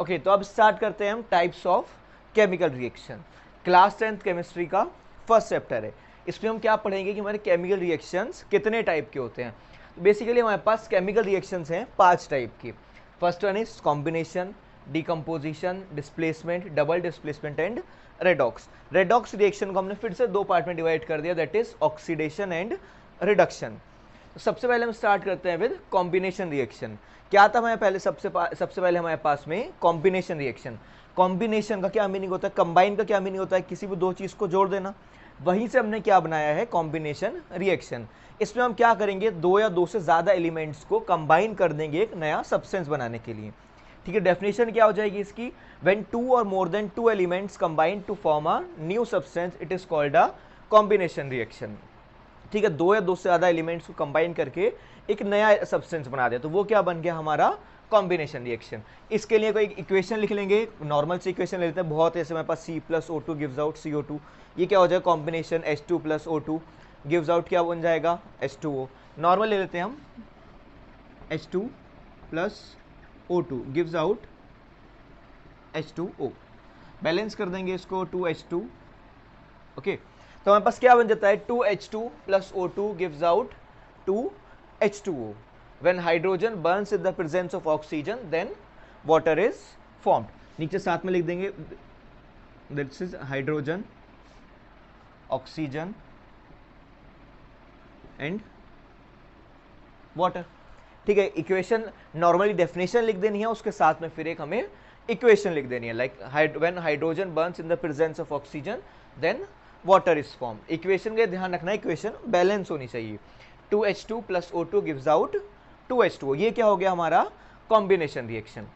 Okay, तो अब start करते हैं हम types of chemical reaction. Class 10th chemistry का फर्स्ट चैप्टर है। इसमें हम क्या पढ़ेंगे कि हमारे केमिकल रिएक्शंस कितने टाइप के होते हैं। तो बेसिकली हमारे पास केमिकल रिएक्शंस हैं 5 टाइप की। First one is combination, decomposition, displacement, double displacement and redox. Redox reaction को हमने फिर से 2 पार्ट में डिवाइड कर दिया, that is oxidation and reduction. तो सबसे पहले हम स्टार्ट करते हैं विद कॉम्बिनेशन रिएक्शन। क्या था हमारे पहले सबसे पहले हमारे पास में कॉम्बिनेशन रिएक्शन। कॉम्बिनेशन का क्या मीनिंग होता है, कंबाइन का क्या मीनिंग होता है, किसी भी 2 चीज को जोड़ देना। वहीं से हमने क्या बनाया है, कॉम्बिनेशन रिएक्शन। इसमें हम क्या करेंगे, 2 या 2 से ज्यादा एलिमेंट्स को कंबाइन कर देंगे एक नया सब्सटेंस बनाने के लिए। ठीक है, डेफिनेशन क्या हो जाएगी इसकी, व्हेन 2 और more than 2 elements combine to form a new substance it is called a combination reaction. ठीक है, 2 या 2 से ज्यादा एलिमेंट्स को कंबाइन करके एक नया सब्सटेंस बना दे, तो वो क्या बन गया हमारा कॉम्बिनेशन रिएक्शन। इसके लिए कोई इक्वेशन लिख लेंगे, नॉर्मल से इक्वेशन ले लेते हैं, बहुत ऐसे हमारे पास C+O2 गिव्स आउट CO2। ये क्या हो जाएगा, कॉम्बिनेशन H2+O2 गिव्स आउट क्या बन जाएगा, H2O। नॉर्मल ले लेते हैं हम, H2+O2 gives out H2O। Balance कर देंगे इसको 2H2। ओके, तो हमारे पास क्या बन जाता है, 2H2+O2 gives out 2H2O। When hydrogen burns in the presence of oxygen, then water is formed. नीचे साथ में लिख देंगे, this is hydrogen, oxygen and water। ठीक है, इक्वेशन नॉर्मली डेफिनेशन लिख देनी है, उसके साथ में फिर एक हमें इक्वेशन लिख देनी है, like when hydrogen burns in the presence of oxygen then water is form. Equation का ध्यान रखना है, इक्वेशन बैलेंस होनी चाहिए। 2H2+O2 gives out 2H2O। ये क्या हो गया हमारा कॉम्बिनेशन रिएक्शन।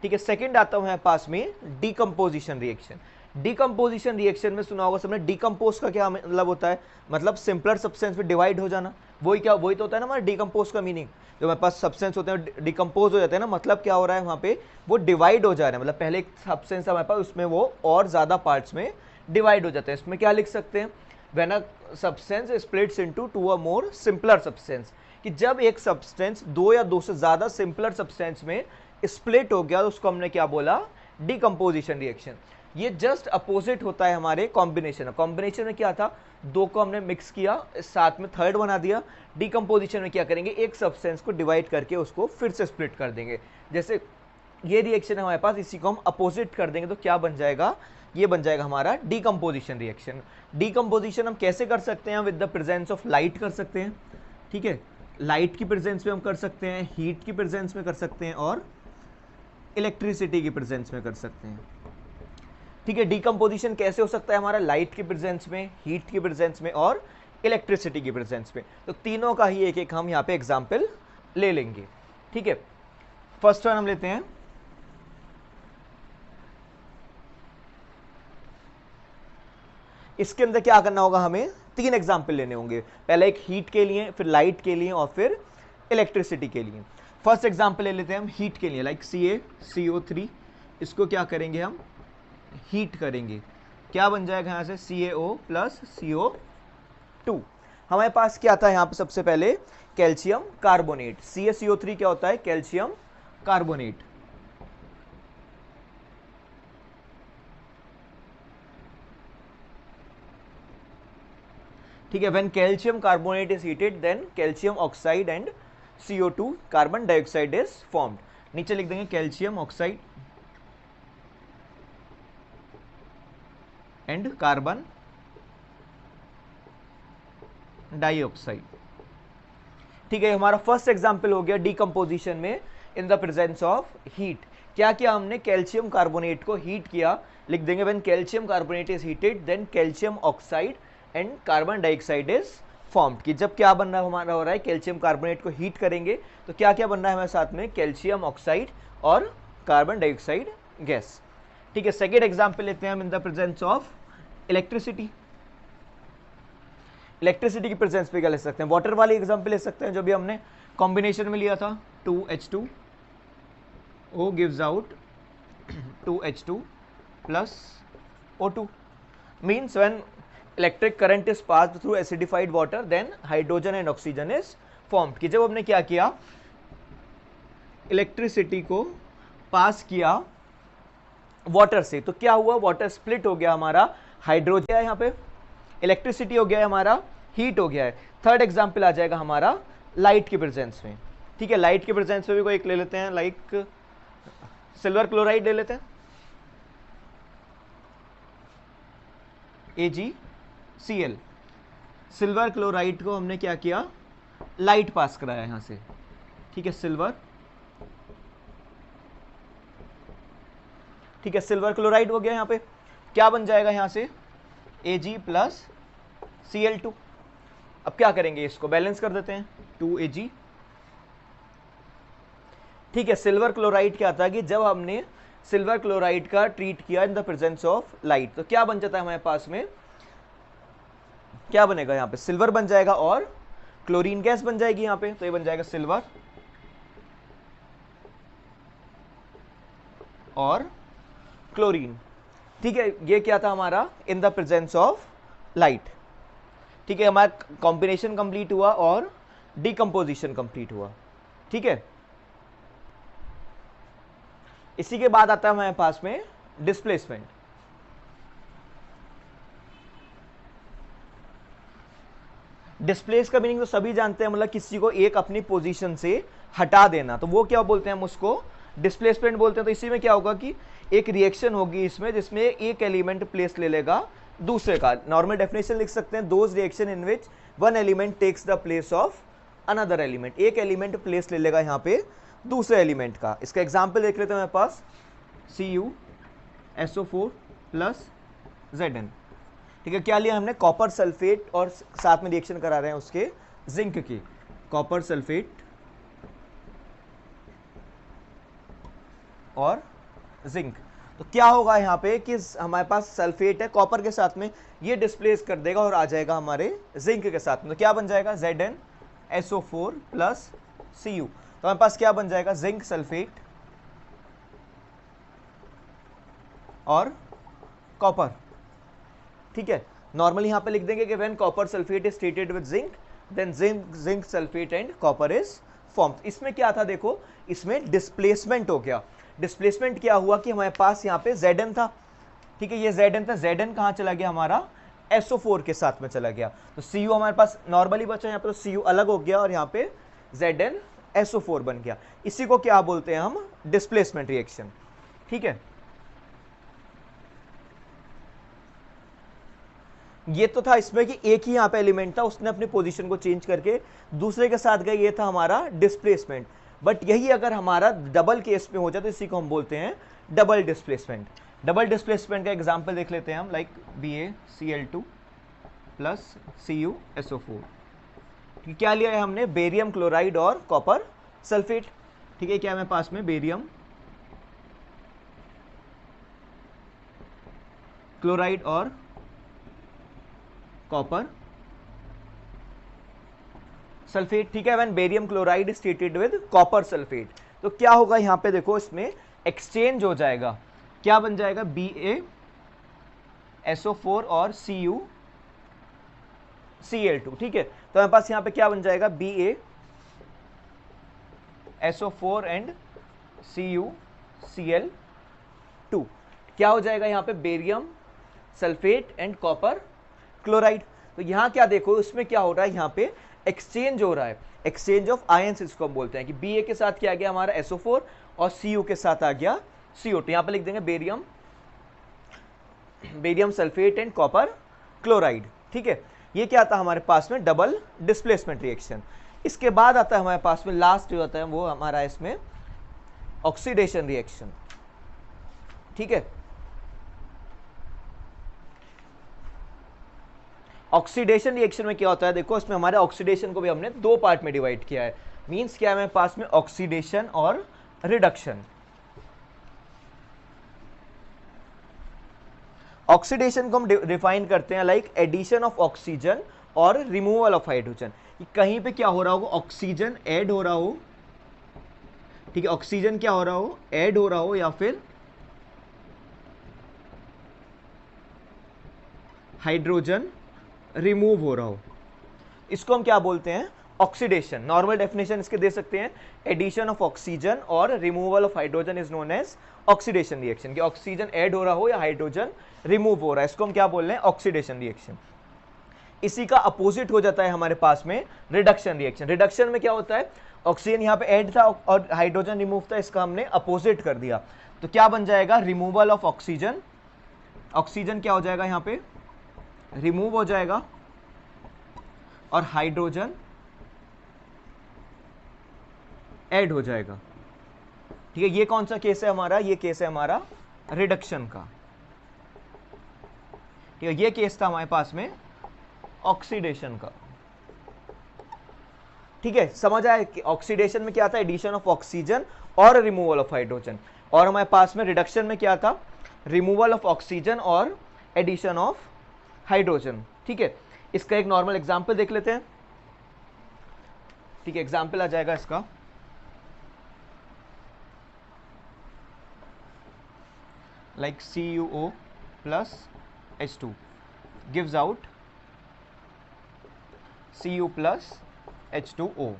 ठीक है, सेकंड आता है हमारे पास में डिकम्पोजिशन रिएक्शन। डिकम्पोजिशन रिएक्शन में सुना होगा सबने, डिकम्पोज का क्या मतलब होता है, मतलब सिंपलर सब्सटेंस में डिवाइड हो जाना। वही क्या, वही तो होता है ना हमारा डिकम्पोज का मीनिंग। जो हमारे पास सब्सटेंस होते हैं डिकम्पोज हो जाते हैं ना, मतलब क्या हो रहा है वहाँ पे, वो डिवाइड हो जा रहा है। मतलब पहले एक सब्सटेंस हमारे पास, उसमें वो और ज्यादा पार्ट्स में डिवाइड हो जाते हैं। इसमें क्या लिख सकते हैं, when a substance splits into 2 और मोर सिंपलर सब्सटेंस, कि जब एक सब्सटेंस 2 या 2 से ज्यादा सिंपलर सब्सटेंस में स्प्लिट हो गया, तो उसको हमने क्या बोला, डिकम्पोजिशन रिएक्शन। ये जस्ट अपोजिट होता है हमारे कॉम्बिनेशन। कॉम्बिनेशन में क्या था, 2 को हमने मिक्स किया, साथ में थर्ड बना दिया। डिकम्पोजिशन में क्या करेंगे, एक सब्सटेंस को डिवाइड करके उसको फिर से स्प्लिट कर देंगे। जैसे ये रिएक्शन हमारे पास, इसी को हम अपोजिट कर देंगे तो क्या बन जाएगा, ये बन जाएगा हमारा डिकम्पोजिशन रिएक्शन। डिकम्पोजिशन हम कैसे कर सकते हैं, with the presence of light कर सकते हैं। ठीक है, लाइट की प्रेजेंस में हम कर सकते हैं, हीट की प्रेजेंस में कर सकते हैं, और इलेक्ट्रिसिटी की प्रेजेंस में कर सकते हैं। ठीक है, डिकम्पोजिशन कैसे हो सकता है हमारा, लाइट की प्रेजेंस में, हीट की प्रेजेंस में, और इलेक्ट्रिसिटी की प्रेजेंस में। तो तीनों का ही एक एक हम यहाँ पे एग्जाम्पल ले लेंगे। ठीक है, फर्स्ट वन हम लेते हैं, इसके अंदर क्या करना होगा, हमें 3 एग्जाम्पल लेने होंगे। पहले एक हीट के लिए, फिर लाइट के लिए, और फिर इलेक्ट्रिसिटी के लिए। फर्स्ट एग्जाम्पल ले लेते हैं हम हीट के लिए, लाइक CaCO3। इसको क्या करेंगे हम, हीट करेंगे, क्या बन जाएगा यहां से, CaO+CO2। हमारे पास क्या था यहां पे, सबसे पहले कैल्शियम कार्बोनेट। CaCO3 क्या होता है, कैल्शियम कार्बोनेट। ठीक है, when calcium carbonate is heated then calcium oxide and CO2 carbon dioxide is formed. नीचे लिख देंगे calcium oxide and carbon dioxide. ठीक है, हमारा फर्स्ट एग्जांपल हो गया डिकम्पोजिशन में in the presence of heat. क्या किया हमने, कैल्शियम कार्बोनेट को हीट किया, लिख देंगे when calcium carbonate is heated then calcium oxide and carbon dioxide is formed. कि जब क्या बन रहा है, हमारा हो रहा है कैल्शियम कार्बोनेट को हीट करेंगे तो क्या क्या बन रहा है हमारे साथ में, कैल्शियम ऑक्साइड और कार्बन डाइऑक्साइड गैस। ठीक है, सेकेंड एग्जाम्पल लेते हैं हम इन the presence of electricity. Electricity की प्रेजेंस पे क्या ले सकते हैं, वाटर वाली एग्जांपल ले सकते हैं जो भी हमने कॉम्बिनेशन में लिया था। 2H2O gives out 2H2+O2 means when electric current is passed through acidified water then hydrogen and oxygen is formed. कि जब हमने क्या किया, इलेक्ट्रिसिटी को पास किया वाटर से। तो क्या हुआ, वाटर स्प्लिट हो गया हमारा, हाइड्रोजन है यहाँ पे, इलेक्ट्रिसिटी हो गया है हमारा, हीट हो गया है। थर्ड एग्जाम्पल आ जाएगा हमारा लाइट के प्रेजेंस में। ठीक है, लाइट के प्रेजेंस में भी कोई एक ले लेते हैं, लाइक सिल्वर क्लोराइड ले लेते हैं, AgCl। सिल्वर क्लोराइड को हमने क्या किया, लाइट पास कराया यहां से। ठीक है, सिल्वर, ठीक है, सिल्वर क्लोराइड हो गया। यहां पे क्या बन जाएगा, यहां से Ag प्लस Cl2। अब क्या करेंगे, इसको बैलेंस कर देते हैं, 2Ag। ठीक है, सिल्वर क्लोराइड क्या था कि जब हमने सिल्वर क्लोराइड का ट्रीट किया इन द प्रेजेंस ऑफ लाइट, तो क्या बन जाता है हमारे पास में, क्या बनेगा यहां पे, सिल्वर बन जाएगा और क्लोरीन गैस बन जाएगी यहां पे। तो ये बन जाएगा सिल्वर और क्लोरीन। ठीक है, ये क्या था हमारा, इन द प्रेजेंस ऑफ लाइट। ठीक है, हमारा कॉम्बिनेशन कंप्लीट हुआ और डिकम्पोजिशन कंप्लीट हुआ। ठीक है, इसी के बाद आता है हमारे पास में डिस्प्लेसमेंट। डिस्प्लेस का मीनिंग तो सभी जानते हैं, मतलब किसी को एक अपनी पोजीशन से हटा देना, तो वो क्या बोलते हैं, हम उसको डिस्प्लेसमेंट बोलते हैं। तो इसी में क्या होगा कि एक रिएक्शन होगी इसमें, जिसमें एक एलिमेंट प्लेस ले लेगा दूसरे का। नॉर्मल डेफिनेशन लिख सकते हैं, those reaction in which one element takes the place of another element. एक एलिमेंट प्लेस ले लेगा यहाँ पे दूसरे एलिमेंट का। इसका एग्जाम्पल देख लेते हैं मेरे पास, CuSO4 प्लस Zn। ठीक है, क्या लिया हमने, कॉपर सल्फेट, और साथ में रिएक्शन करा रहे हैं उसके जिंक की, कॉपर सल्फेट और जिंक। तो क्या होगा यहाँ पे कि हमारे पास सल्फेट है कॉपर के साथ में, ये डिस्प्लेस कर देगा और आ जाएगा हमारे जिंक के साथ में। तो क्या बन जाएगा, ZnSO4 प्लस Cu। तो हमारे पास क्या बन जाएगा, जिंक सल्फेट और कॉपर। ठीक है, नॉर्मली यहां पे लिख देंगे कि when copper sulphate is treated with zinc then zinc sulphate and copper is formed. इसमें क्या था, देखो इसमें डिस्प्लेसमेंट हो गया। डिस्प्लेसमेंट क्या हुआ कि हमारे पास यहाँ पे Zn था। ठीक है, ये Zn था, Zn कहाँ चला गया, हमारा SO4 के साथ में चला गया। तो Cu हमारे पास नॉर्मली बचा, यहाँ पे तो Cu अलग हो गया और यहाँ पे ZnSO4 बन गया। इसी को क्या बोलते हैं हम, डिस्प्लेसमेंट रिएक्शन। ठीक है, ये तो था इसमें कि एक ही यहाँ पे एलिमेंट था, उसने अपनी पोजीशन को चेंज करके दूसरे के साथ गया, ये था हमारा डिस्प्लेसमेंट। बट यही अगर हमारा डबल केस में हो जाए तो इसी को हम बोलते हैं डबल डिस्प्लेसमेंट। डबल डिस्प्लेसमेंट का एग्जांपल देख लेते हैं हम, लाइक BaCl2 प्लस CuSO4। क्या लिया है हमने, बेरियम क्लोराइड और कॉपर सल्फेट। ठीक है, क्या है मेरे पास में, बेरियम क्लोराइड और कॉपर सल्फेट। ठीक है, when barium chloride is treated with copper sulphate, तो क्या होगा यहां पे, देखो इसमें एक्सचेंज हो जाएगा, क्या बन जाएगा, BaSO4 और CuCl2। ठीक है, तो हमारे पास यहां पे क्या बन जाएगा, BaSO4 एंड CuCl2। क्या हो जाएगा यहां पे, barium sulphate and copper chloride. तो यहां क्या देखो, इसमें क्या हो रहा है, यहां पे एक्सचेंज हो रहा है, एक्सचेंज ऑफ आयंस इसको हम बोलते हैं कि Ba के साथ क्या आ गया हमारा SO4 और Cu के साथ आ गया CO2। यहां पे लिख देंगे barium sulphate and copper chloride. ठीक है, ये क्या आता है हमारे पास में, डबल डिस्प्लेसमेंट रिएक्शन। इसके बाद आता है हमारे पास में लास्ट जो होता है वो हमारा इसमें ऑक्सीडेशन रिएक्शन। ठीक है, ऑक्सीडेशन रिएक्शन में क्या होता है, देखो इसमें हमारे ऑक्सीडेशन को भी हमने दो पार्ट में डिवाइड किया है। मींस क्या है हमारे पास में, ऑक्सीडेशन और रिडक्शन। ऑक्सीडेशन को हम डिफाइन करते हैं लाइक एडिशन ऑफ ऑक्सीजन और रिमूवल ऑफ हाइड्रोजन। कहीं पे क्या हो रहा होगा, ऑक्सीजन ऐड हो रहा हो, ठीक है, ऑक्सीजन क्या हो रहा हो, ऐड हो रहा हो, या फिर हाइड्रोजन रिमूव हो रहा हो, इसको हम क्या बोलते हैं, ऑक्सीडेशन, नॉर्मल डेफिनेशन इसके दे सकते हैं, एडिशन ऑफ ऑक्सीजन और removal of hydrogen is known as oxidation reaction, कि ऑक्सीजन ऐड हो रहा हो या हाइड्रोजन रिमूव हो रहा है, इसको हम क्या बोल रहे हैं, ऑक्सीडेशन रिएक्शन। इसी का अपोजिट हो जाता है हमारे पास में रिडक्शन रिएक्शन। रिडक्शन में क्या होता है, ऑक्सीजन यहाँ पे ऐड था और हाइड्रोजन रिमूव था, इसका हमने अपोजिट कर दिया, तो क्या बन जाएगा, रिमूवल ऑफ ऑक्सीजन, ऑक्सीजन क्या हो जाएगा यहाँ पे रिमूव हो जाएगा और हाइड्रोजन ऐड हो जाएगा। ठीक है, ये कौन सा केस है हमारा, ये केस है हमारा रिडक्शन का। ठीक है, ये केस था हमारे पास में ऑक्सीडेशन का। ठीक है, समझ आया कि ऑक्सीडेशन में क्या था, एडिशन ऑफ ऑक्सीजन और रिमूवल ऑफ हाइड्रोजन, और हमारे पास में रिडक्शन में क्या था, रिमूवल ऑफ ऑक्सीजन और एडिशन ऑफ हाइड्रोजन। ठीक है, इसका एक नॉर्मल एग्जांपल देख लेते हैं। ठीक है, एग्जांपल आ जाएगा इसका, like CuO plus H2 gives out Cu plus H2O।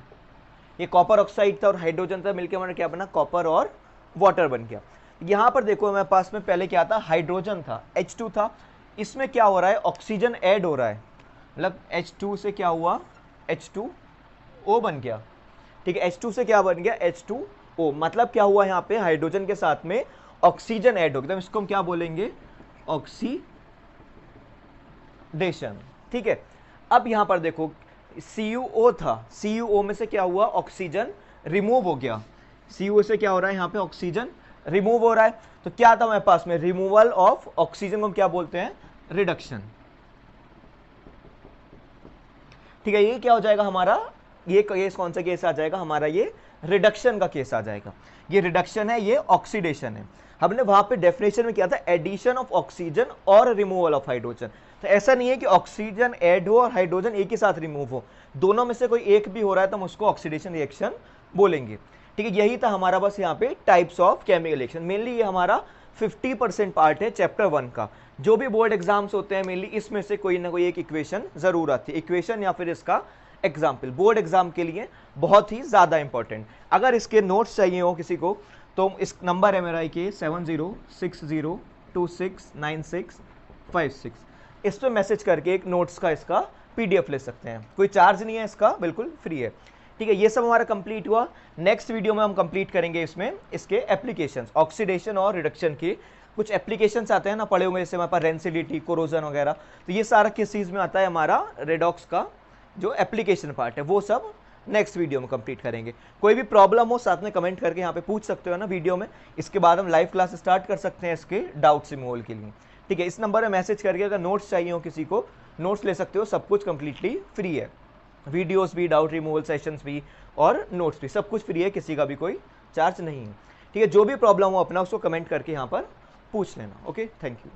ये कॉपर ऑक्साइड था और हाइड्रोजन था, मिलकर हमारा क्या बना, कॉपर और वाटर बन गया। यहां पर देखो हमारे पास में पहले क्या था, हाइड्रोजन था, H2 था, इसमें क्या हो रहा है, ऑक्सीजन ऐड हो रहा है, मतलब H2 से क्या हुआ, H2O बन गया। ठीक है, H2 से क्या बन गया, H2O, मतलब क्या हुआ, यहाँ पे हाइड्रोजन के साथ में ऑक्सीजन ऐड हो गया, तो इसको हम क्या बोलेंगे, ऑक्सीडेशन। ठीक है, अब यहां पर देखो CuO था, CuO में से क्या हुआ, ऑक्सीजन रिमूव हो गया, CuO से क्या हो रहा है, यहाँ पे ऑक्सीजन रिमूव हो रहा है, तो क्या था हमारे पास में, रिमूवल ऑफ ऑक्सीजन को हम क्या बोलते हैं, रिडक्शन। ठीक है, ये क्या हो जाएगा हमारा, ये केस कौन सा केस आ जाएगा हमारा, ये रिडक्शन का केस आ जाएगा। ये रिडक्शन है, ये ऑक्सीडेशन है। हमने वहां पे डेफिनेशन में किया था एडिशन ऑफ ऑक्सीजन और रिमूवल ऑफ हाइड्रोजन, तो ऐसा नहीं है कि ऑक्सीजन ऐड हो और हाइड्रोजन एक ही साथ रिमूव हो, दोनों में से कोई एक भी हो रहा है तो हम उसको ऑक्सीडेशन रिएक्शन बोलेंगे। ठीक है, यही था हमारा बस यहाँ पे types of chemical reaction. Mainly ये हमारा 50% पार्ट है चैप्टर 1 का। जो भी बोर्ड एग्जाम्स होते हैं मेनली इसमें से कोई ना कोई एक इक्वेशन जरूर आती है, इक्वेशन या फिर इसका एग्जाम्पल, बोर्ड एग्जाम के लिए बहुत ही ज्यादा इंपॉर्टेंट। अगर इसके नोट्स चाहिए हो किसी को तो इस नंबर है मेरा कि 7060269656, इस पर मैसेज करके एक नोट्स का इसका PDF ले सकते हैं, कोई चार्ज नहीं है इसका, बिल्कुल फ्री है। ठीक है, ये सब हमारा कंप्लीट हुआ। नेक्स्ट वीडियो में हम कंप्लीट करेंगे इसमें इसके एप्लीकेशंस, ऑक्सीडेशन और रिडक्शन के कुछ एप्लीकेशंस आते हैं ना पढ़े होंगे, जैसे हमारे पास रेंसिडिटी, कोरोजन वगैरह, तो ये सारा किस चीज़ में आता है, हमारा रेडॉक्स का जो एप्लीकेशन पार्ट है वो सब नेक्स्ट वीडियो में कंप्लीट करेंगे। कोई भी प्रॉब्लम हो साथ में कमेंट करके यहाँ पे पूछ सकते हो ना वीडियो में, इसके बाद हम लाइव क्लास स्टार्ट कर सकते हैं इसके डाउट्स रिमूवल के लिए। ठीक है, इस नंबर में मैसेज करके अगर नोट्स चाहिए हो किसी को, नोट्स ले सकते हो, सब कुछ कंप्लीटली फ्री है, वीडियोस भी, डाउट रिमूवल सेशंस भी और नोट्स भी, सब कुछ फ्री है, किसी का भी कोई चार्ज नहीं है। ठीक है, जो भी प्रॉब्लम हो अपना उसको कमेंट करके यहाँ पर पूछ लेना। Okay, thank you.